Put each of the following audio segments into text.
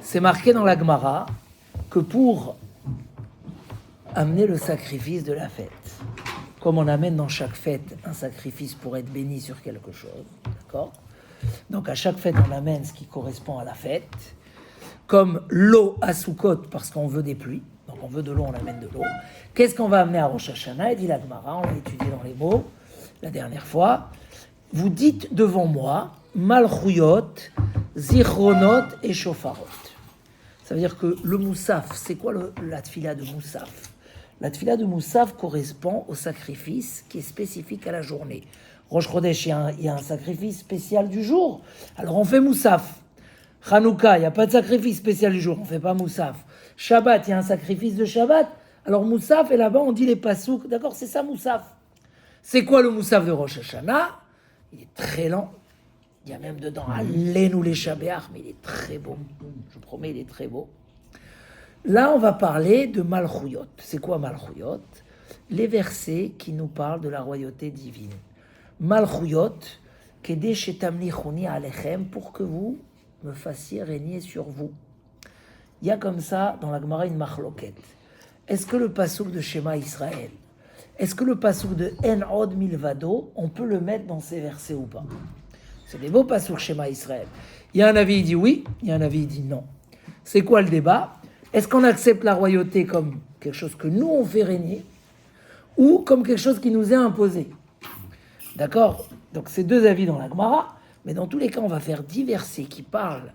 C'est marqué dans la Gemara que pour amener le sacrifice de la fête, comme on amène dans chaque fête un sacrifice pour être béni sur quelque chose, d'accord ? Donc à chaque fête, on amène ce qui correspond à la fête, comme l'eau à Soukot, parce qu'on veut des pluies, donc on veut de l'eau, on amène de l'eau. Qu'est-ce qu'on va amener à Rosh Hashanah ? Et dit la Gemara, on l'a étudié dans les mots la dernière fois. Vous dites devant moi, Malchuyot, Zichronot et Shofarot. Ça veut dire que le Moussaf, c'est quoi la tfila de Moussaf ? La tfila de Moussaf correspond au sacrifice qui est spécifique à la journée. Rosh Chodesh, il y a un sacrifice spécial du jour, alors on fait Moussaf. Hanouka, il n'y a pas de sacrifice spécial du jour, on ne fait pas Moussaf. Shabbat, il y a un sacrifice de Shabbat, alors Moussaf, et là-bas on dit les pasouks, d'accord, c'est ça Moussaf. C'est quoi le Moussaf de Rosh Hashanah ? Il est très lent. Il y a même dedans Allénou les Shabéach, mais il est très beau. Je vous promets, il est très beau. Là, on va parler de Malchuyot. C'est quoi Malchuyot ? Les versets qui nous parlent de la royauté divine. Malchuyot, Kedé shetamlichuni alechem, pour que vous me fassiez régner sur vous. Il y a comme ça, dans la Gemara, une machloket. Est-ce que le pasouk de Shema Israël, est-ce que le pasouk de En Od Milvado, on peut le mettre dans ces versets ou pas ? C'est des beaux passouk Shema Israël. Il y a un avis, il dit oui, il y a un avis, il dit non. C'est quoi le débat ? Est-ce qu'on accepte la royauté comme quelque chose que nous, on fait régner, ou comme quelque chose qui nous est imposé ? D'accord ? Donc, c'est deux avis dans la Gemara, mais dans tous les cas, on va faire 10 versets qui parlent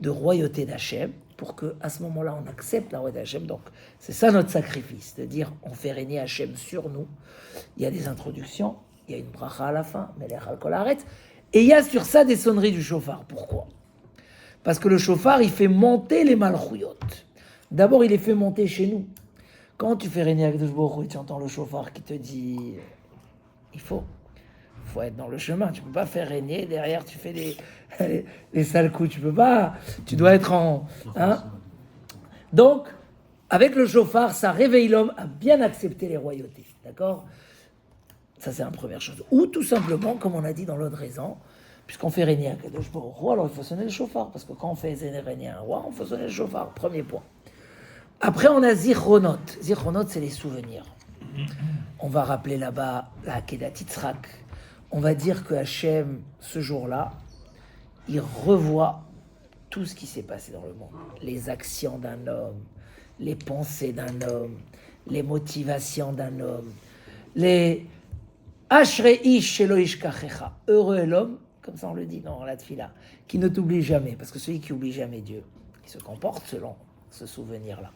de royauté d'Hachem, pour qu'à ce moment-là, on accepte la royauté d'Hachem. Donc, c'est ça notre sacrifice, de dire on fait régner Hachem sur nous. Il y a des introductions, il y a une bracha à la fin, Melech al kol haaretz, et il y a sur ça des sonneries du shofar. Pourquoi ? Parce que le shofar, il fait monter les malchuyot. D'abord, il les fait monter chez nous. Quand tu fais régner Akadosh Baruch Hu, tu entends le shofar qui te dit il faut être dans le chemin. Tu ne peux pas faire régner, derrière tu fais les sales coups. Tu peux pas. Tu dois être en... Hein. Donc, avec le shofar, ça réveille l'homme à bien accepter les royautés. D'accord ? Ça, c'est la première chose. Ou tout simplement, comme on a dit dans l'autre raison, puisqu'on fait régner Akadosh Baruch Hu, alors il faut sonner le shofar. Parce que quand on fait régner un roi, on faut sonner le shofar. Premier point. Après, on a Zichronot. Zichronot, c'est les souvenirs. On va rappeler là-bas la Akedat Yitzhak. On va dire que Hachem, ce jour-là, il revoit tout ce qui s'est passé dans le monde. Les actions d'un homme, les pensées d'un homme, les motivations d'un homme, les Ashrei ish shelo yishkachecha. Heureux est l'homme, comme ça on le dit dans la Tfila, qui ne t'oublie jamais. Parce que celui qui oublie jamais Dieu, il se comporte selon ce souvenir-là.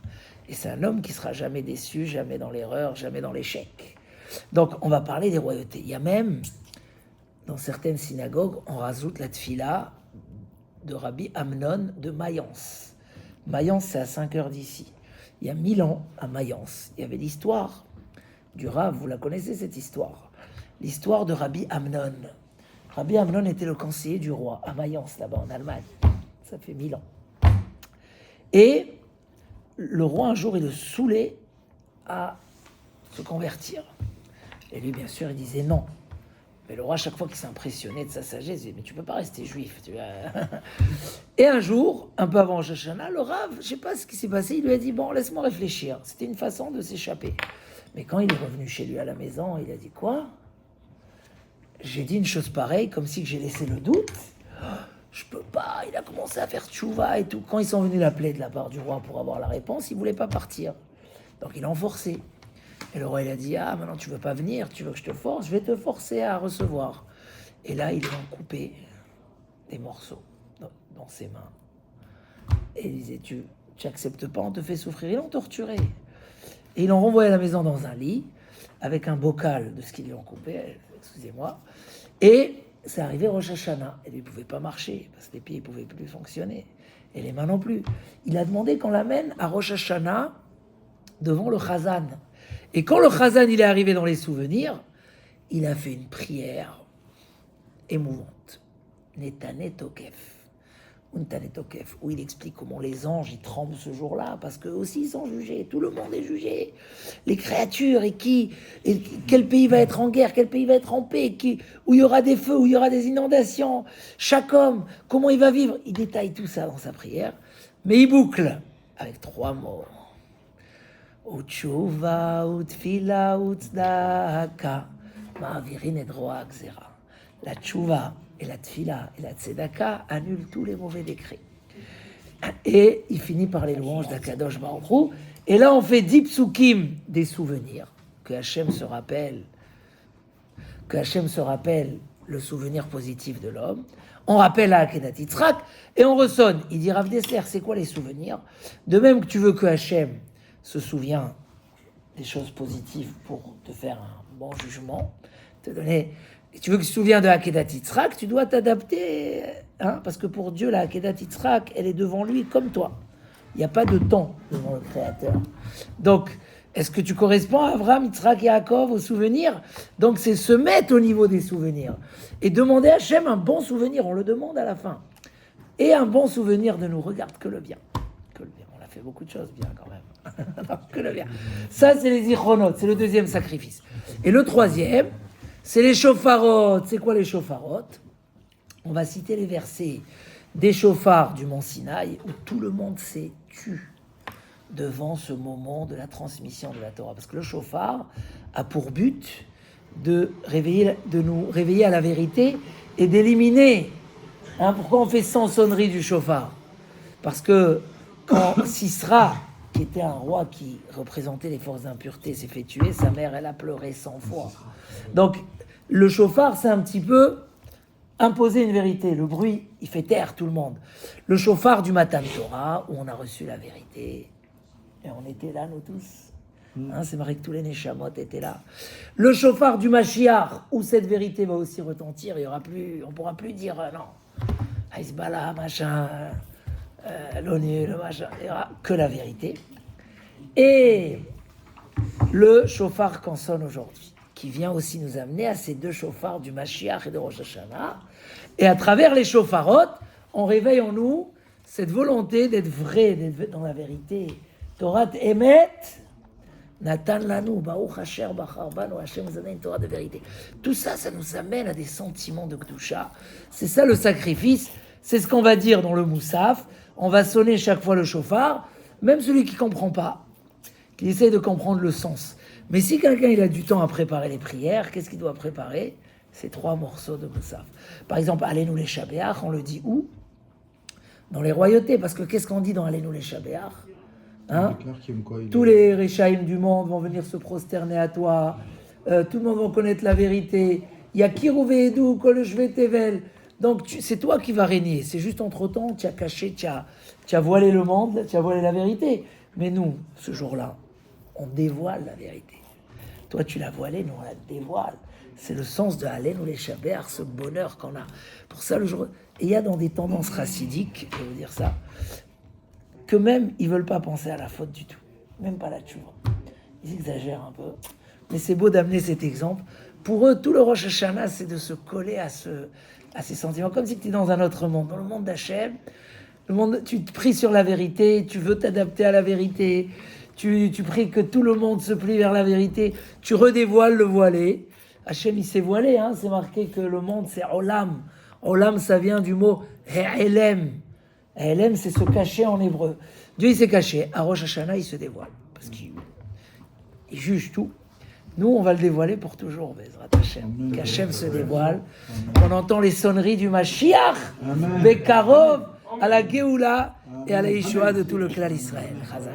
Et c'est un homme qui sera jamais déçu, jamais dans l'erreur, jamais dans l'échec. Donc, on va parler des royautés. Il y a même, dans certaines synagogues, on rajoute la tfila de Rabbi Amnon de Mayence. Mayence, c'est à 5 heures d'ici. Il y a 1000 ans, à Mayence, il y avait l'histoire du Rav. Vous la connaissez, cette histoire ? L'histoire de Rabbi Amnon. Rabbi Amnon était le conseiller du roi, à Mayence, là-bas, en Allemagne. Ça fait 1000 ans. Et le roi, un jour, il le saoulait à se convertir. Et lui, bien sûr, il disait non. Mais le roi, à chaque fois qu'il s'impressionnait de sa sagesse, il disait, mais tu peux pas rester juif. Et un jour, un peu avant Rosh Hashanah, le Rav, je sais pas ce qui s'est passé, il lui a dit, bon, laisse-moi réfléchir. C'était une façon de s'échapper. Mais quand il est revenu chez lui à la maison, il a dit, quoi ? J'ai dit une chose pareille, comme si j'ai laissé le doute. Je peux pas, il a commencé à faire tchouva et tout. Quand ils sont venus l'appeler de la part du roi pour avoir la réponse, il voulait pas partir. Donc il a forcé. Et le roi, il a dit, ah, maintenant tu veux pas venir, tu veux que je te force, je vais te forcer à recevoir. Et là, ils lui ont coupé des morceaux dans ses mains. Et il disait, tu acceptes pas, on te fait souffrir. Ils l'ont torturé. Et ils l'ont renvoyé à la maison dans un lit, avec un bocal de ce qu'ils lui ont coupé, excusez-moi. Et c'est arrivé Rosh Hashanah. Et lui, il ne pouvait pas marcher, parce que les pieds ne pouvaient plus fonctionner. Et les mains non plus. Il a demandé qu'on l'amène à Rosh Hashanah devant le Chazan. Et quand le Chazan il est arrivé dans les souvenirs, il a fait une prière émouvante. Netané Tokef. Untanetokef, où il explique comment les anges ils tremblent ce jour-là, parce qu'eux aussi ils sont jugés, tout le monde est jugé. Les créatures, et quel pays va être en guerre, quel pays va être en paix, où il y aura des feux, où il y aura des inondations, chaque homme, comment il va vivre. Il détaille tout ça dans sa prière, mais il boucle avec 3 mots. Utshuva, utfila, utzdaka, ma'avirin et droa gzera. La tchouva et la tfila et la tzedaka annulent tous les mauvais décrets. Et il finit par les louanges d'Akadosh Baruch Hu. Et là, on fait 10 psukim, des souvenirs, que Hachem se rappelle le souvenir positif de l'homme. On rappelle à Akedat Yitzhak et on ressonne. Il dit Rav Dessler, c'est quoi les souvenirs? De même que tu veux que Hachem se souvienne des choses positives pour te faire un bon jugement, te donner. Tu veux qu'il se souvienne de Akedat Yitzhak, tu dois t'adapter, hein, parce que pour Dieu, la Akedat Yitzhak, elle est devant lui comme toi. Il n'y a pas de temps devant le Créateur. Donc, est-ce que tu corresponds à Abraham, Yitzhak et Yaakov aux souvenirs? Donc, c'est se mettre au niveau des souvenirs et demander à Hachem un bon souvenir. On le demande à la fin. Et un bon souvenir ne nous regarde que le bien. Que le bien. On a fait beaucoup de choses bien quand même. Non, que le bien. Ça, c'est les zichronotes. C'est le deuxième sacrifice. Et le troisième, c'est les shofarot. C'est quoi les shofarot? On va citer les versets des shofars du mont Sinaï où tout le monde s'est tu devant ce moment de la transmission de la Torah. Parce que le shofar a pour but de nous réveiller à la vérité et d'éliminer. Pourquoi on fait 100 sonneries du shofar? Parce que quand Sisra, qui était un roi qui représentait les forces d'impureté, s'est fait tuer, sa mère, elle a pleuré 100 fois. Donc, le shofar, c'est un petit peu imposer une vérité. Le bruit, il fait taire tout le monde. Le shofar du Matan Torah, où on a reçu la vérité. Et on était là, nous tous. C'est marqué que tous les Neshamot étaient là. Le shofar du Mashiach, où cette vérité va aussi retentir, on ne pourra plus dire non. Hezbollah, machin, l'ONU, le machin, il n'y aura que la vérité. Et le shofar qu'on sonne aujourd'hui, qui vient aussi nous amener à ces 2 shofars du Mashiach et de Rosh Hashanah. Et à travers les shofarot, on réveille en nous cette volonté d'être vrai, d'être dans la vérité. Torah Emet, Natan Lanu, Baruch Asher Bachar Banu, Hashem nous a donné une Torah de vérité. Tout ça, ça nous amène à des sentiments de Kedusha. C'est ça le sacrifice, c'est ce qu'on va dire dans le Moussaf. On va sonner chaque fois le shofar, même celui qui ne comprend pas, qui essaie de comprendre le sens. Mais si quelqu'un il a du temps à préparer les prières, qu'est-ce qu'il doit préparer? Ces 3 morceaux de Moussaf. Par exemple, Allez-nous les Shabéach, on le dit où? Dans les royautés, parce que qu'est-ce qu'on dit dans Allez-nous les Shabéach? Tous les Réchaïm du monde vont venir se prosterner à toi, tout le monde va connaître la vérité. Il y a Kirouvé Edou, Kol Shvet Tevel. Donc c'est toi qui vas régner. C'est juste entre-temps, tu as caché, tu as voilé le monde, tu as voilé la vérité. Mais nous, ce jour-là, on dévoile la vérité. Toi, tu l'as voilée, nous, on la dévoile. C'est le sens de Allez-nous les Shabéach, ce bonheur qu'on a. Pour ça, le jour... Et il y a dans des tendances chassidiques, je vais vous dire ça, que même, ils ne veulent pas penser à la faute du tout. Même pas la tchouva. Ils exagèrent un peu. Mais c'est beau d'amener cet exemple. Pour eux, tout le Rosh Hashanah, c'est de se coller à ces sentiments. Comme si tu es dans un autre monde. Dans le monde d'Hachem, tu te pries sur la vérité, tu veux t'adapter à la vérité, tu pries que tout le monde se plie vers la vérité, tu redévoiles le voilé. Hachem, il s'est voilé, c'est marqué que le monde, c'est Olam. Olam, ça vient du mot He'elem. He'elem, c'est se cacher en hébreu. Dieu, il s'est caché. À Rosh Hashanah, il se dévoile. Parce qu'il juge tout. Nous, on va le dévoiler pour toujours, Bezrat Hashem. Qu'Hachem se dévoile. On entend les sonneries du Mashiach, Bekarov, à la Géoula et à la Yeshua de tout le clan Israël. Chazak.